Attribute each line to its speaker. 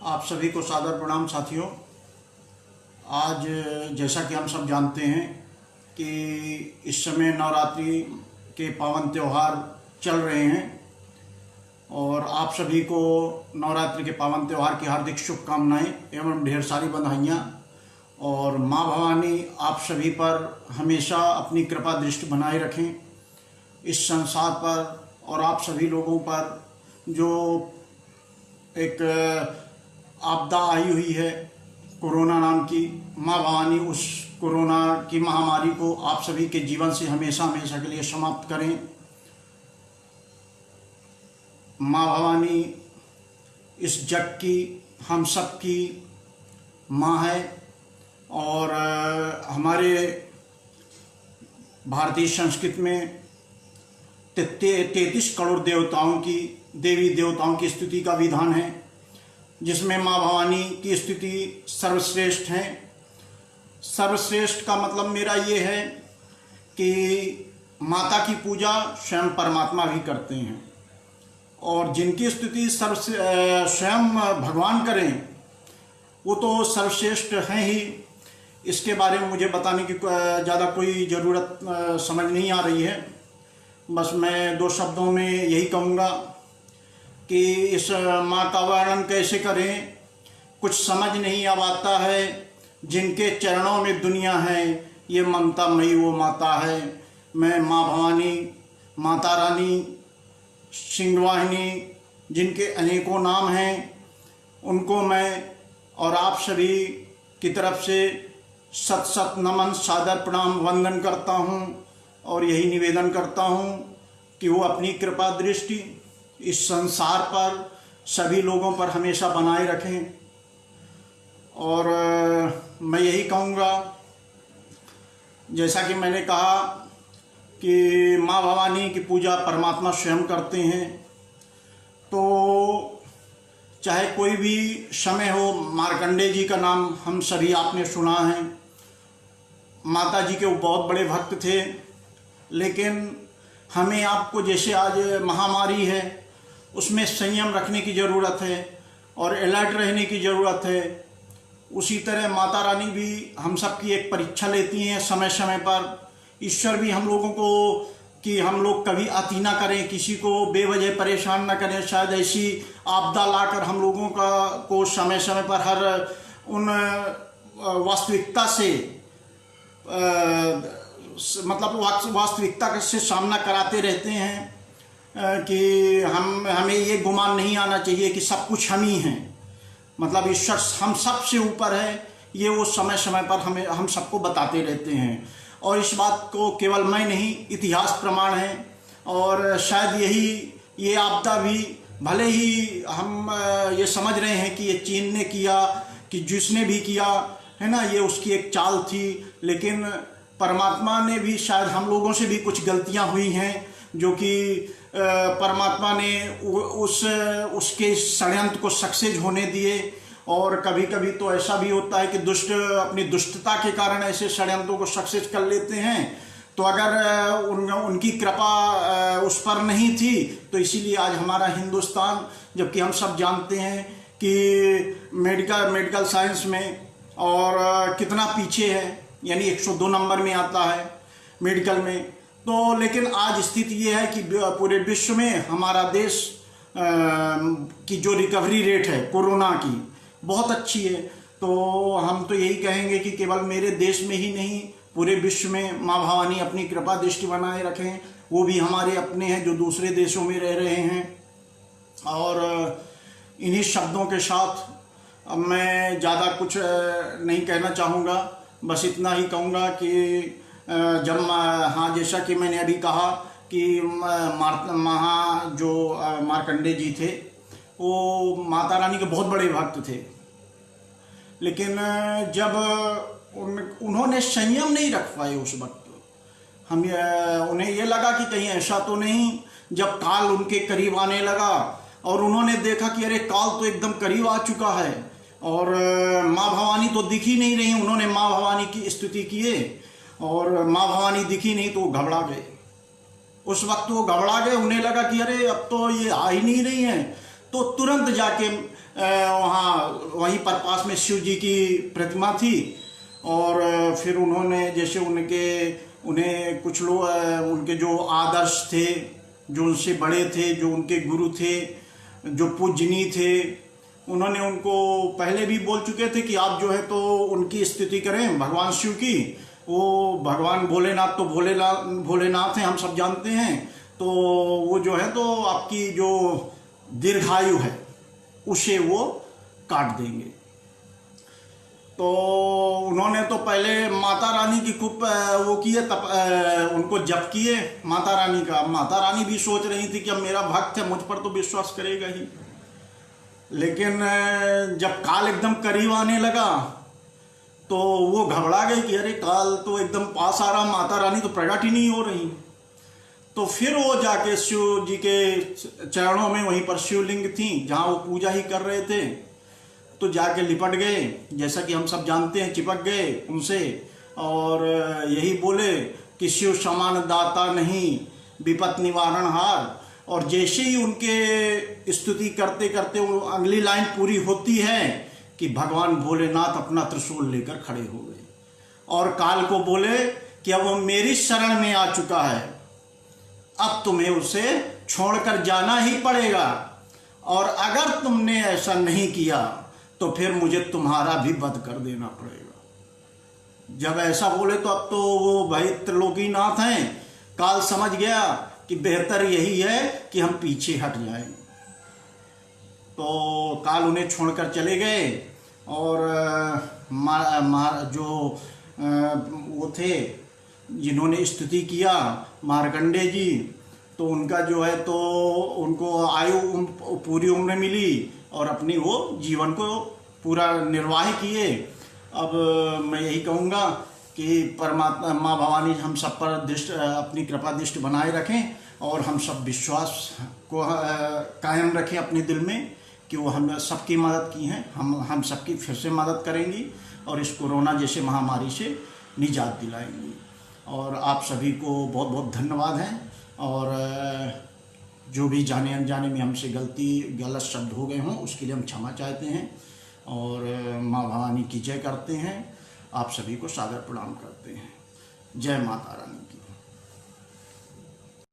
Speaker 1: आप सभी को सादर प्रणाम साथियों। आज जैसा कि हम सब जानते हैं कि इस समय नवरात्रि के पावन त्यौहार चल रहे हैं और आप सभी को नवरात्रि के पावन त्यौहार की हार्दिक शुभकामनाएं एवं ढेर सारी बधाइयाँ। और माँ भवानी आप सभी पर हमेशा अपनी कृपा दृष्टि बनाए रखें इस संसार पर और आप सभी लोगों पर जो एक आपदा आई हुई है कोरोना नाम की। माँ भवानी उस कोरोना की महामारी को आप सभी के जीवन से हमेशा हमेशा के लिए समाप्त करें। माँ भवानी इस जग की हम सब की माँ है और हमारे भारतीय संस्कृति में 33 करोड़ देवताओं की देवी देवताओं की स्तुति का विधान है, जिसमें माँ भवानी की स्तुति सर्वश्रेष्ठ है। सर्वश्रेष्ठ का मतलब मेरा ये है कि माता की पूजा स्वयं परमात्मा भी करते हैं और जिनकी स्तुति स्वयं भगवान करें वो तो सर्वश्रेष्ठ हैं ही। इसके बारे में मुझे बताने की ज़्यादा कोई ज़रूरत समझ नहीं आ रही है। बस मैं 2 शब्दों में यही कहूँगा कि इस माँ का वर्णन कैसे करें, कुछ समझ नहीं अब आता है। जिनके चरणों में दुनिया है ये ममता मई वो माता है। मैं माँ भवानी, माता रानी, सिंहवाहिनी, जिनके अनेकों नाम हैं, उनको मैं और आप सभी की तरफ से सत सत नमन सादर प्रणाम वंदन करता हूँ और यही निवेदन करता हूँ कि वो अपनी कृपा दृष्टि इस संसार पर सभी लोगों पर हमेशा बनाए रखें। और मैं यही कहूँगा, जैसा कि मैंने कहा कि माँ भवानी की पूजा परमात्मा स्वयं करते हैं, तो चाहे कोई भी समय हो, मार्कंडेय जी का नाम हम सभी आपने सुना है। माता जी के वो बहुत बड़े भक्त थे, लेकिन हमें आपको जैसे आज महामारी है उसमें संयम रखने की ज़रूरत है और अलर्ट रहने की ज़रूरत है। उसी तरह माता रानी भी हम सब की एक परीक्षा लेती हैं समय समय पर। ईश्वर भी हम लोगों को कि हम लोग कभी अति ना करें, किसी को बेवजह परेशान ना करें। शायद ऐसी आपदा लाकर हम लोगों को समय समय पर हर उन वास्तविकता से मतलब वास्तविकता से सामना कराते रहते हैं कि हमें ये गुमान नहीं आना चाहिए कि सब कुछ हम ही हैं, मतलब ईश्वर हम सब से ऊपर है। ये वो समय समय पर हम सबको बताते रहते हैं और इस बात को केवल मैं नहीं, इतिहास प्रमाण है। और शायद ये आपदा भी भले ही हम ये समझ रहे हैं कि ये चीन ने किया, कि जिसने भी किया है ना, ये उसकी एक चाल थी, लेकिन परमात्मा ने भी शायद हम लोगों से भी कुछ गलतियां हुई हैं जो कि परमात्मा ने उसके षड्यंत्र को सक्सेस होने दिए। और कभी कभी तो ऐसा भी होता है कि दुष्ट अपनी दुष्टता के कारण ऐसे षड्यंत्रों को सक्सेस कर लेते हैं। तो अगर उनकी कृपा उस पर नहीं थी तो इसीलिए आज हमारा हिंदुस्तान, जबकि हम सब जानते हैं कि मेडिकल साइंस में और कितना पीछे है, यानी 102 नंबर में आता है मेडिकल में। तो लेकिन आज स्थिति ये है कि पूरे विश्व में हमारा देश की जो रिकवरी रेट है कोरोना की बहुत अच्छी है। तो हम तो यही कहेंगे कि केवल मेरे देश में ही नहीं, पूरे विश्व में माँ भवानी अपनी कृपा दृष्टि बनाए रखें। वो भी हमारे अपने हैं जो दूसरे देशों में रह रहे हैं। और इन्हीं शब्दों के साथ अब मैं ज़्यादा कुछ नहीं कहना चाहूँगा, बस इतना ही कहूँगा कि जैसा कि मैंने अभी कहा कि मार्कंडेय जी थे, वो माता रानी के बहुत बड़े भक्त थे, लेकिन जब उन्होंने संयम नहीं रख पाए उस वक्त, उन्हें ये लगा कि कहीं ऐसा तो नहीं। जब काल उनके करीब आने लगा और उन्होंने देखा कि अरे काल तो एकदम करीब आ चुका है और माँ भवानी तो दिख ही नहीं रही, उन्होंने माँ भवानी की स्तुति किए और माँ भवानी दिखी नहीं तो वो घबरा गए। उस वक्त वो घबरा गए, उन्हें लगा कि अरे अब तो ये आ ही नहीं रही हैं। तो तुरंत जाके वहीं पर पास में शिव जी की प्रतिमा थी, और फिर उन्होंने जैसे उन्हें कुछ लोग उनके जो आदर्श थे, जो उनसे बड़े थे, जो उनके गुरु थे, जो पूजनीय थे, उन्होंने उनको पहले भी बोल चुके थे कि आप जो है तो उनकी स्तुति करें, भगवान शिव की। वो भगवान भोलेनाथ तो भोलेनाथ हैं, हम सब जानते हैं। तो वो जो है तो आपकी जो दीर्घायु है उसे वो काट देंगे। तो उन्होंने तो पहले माता रानी की खूब वो किए, तब उनको जप किए माता रानी का। माता रानी भी सोच रही थी कि अब मेरा भक्त है, मुझ पर तो विश्वास करेगा ही। लेकिन जब काल एकदम करीब आने लगा तो वो घबरा गई कि अरे काल तो एकदम पास आ रहा, माता रानी तो प्रकट ही नहीं हो रही। तो फिर वो जाके शिव जी के चरणों में, वहीं पर शिवलिंग थी जहाँ वो पूजा ही कर रहे थे, तो जाके लिपट गए, जैसा कि हम सब जानते हैं, चिपक गए उनसे, और यही बोले कि शिव समान दाता नहीं, विपत निवारण हार। और जैसे ही उनके स्तुति करते करते वो अगली लाइन पूरी होती है कि भगवान भोलेनाथ अपना त्रिशूल लेकर खड़े हो गए और काल को बोले कि अब वो मेरी शरण में आ चुका है, अब तुम्हें उसे छोड़कर जाना ही पड़ेगा, और अगर तुमने ऐसा नहीं किया तो फिर मुझे तुम्हारा भी वध कर देना पड़ेगा। जब ऐसा बोले तो अब तो वो भाई त्रिलोकीनाथ हैं, काल समझ गया कि बेहतर यही है कि हम पीछे हट जाएं। तो काल उन्हें छोड़कर चले गए, और जो वो थे जिन्होंने स्तुति किया मार्कंडेय जी, तो उनका जो है तो उनको आयु पूरी उम्र मिली और अपनी वो जीवन को पूरा निर्वाह किए। अब मैं यही कहूँगा कि परमात्मा माँ भवानी हम सब पर अपनी कृपा दृष्टि बनाए रखें, और हम सब विश्वास को कायम रखें अपने दिल में कि वो हम सबकी मदद की हैं, हम सबकी फिर से मदद करेंगी और इस कोरोना जैसे महामारी से निजात दिलाएंगी। और आप सभी को बहुत बहुत धन्यवाद हैं, और जो भी जाने अनजाने में हमसे गलत शब्द हो गए हों उसके लिए हम क्षमा चाहते हैं, और माँ भवानी की जय करते हैं। आप सभी को सादर प्रणाम करते हैं। जय माता रानी की।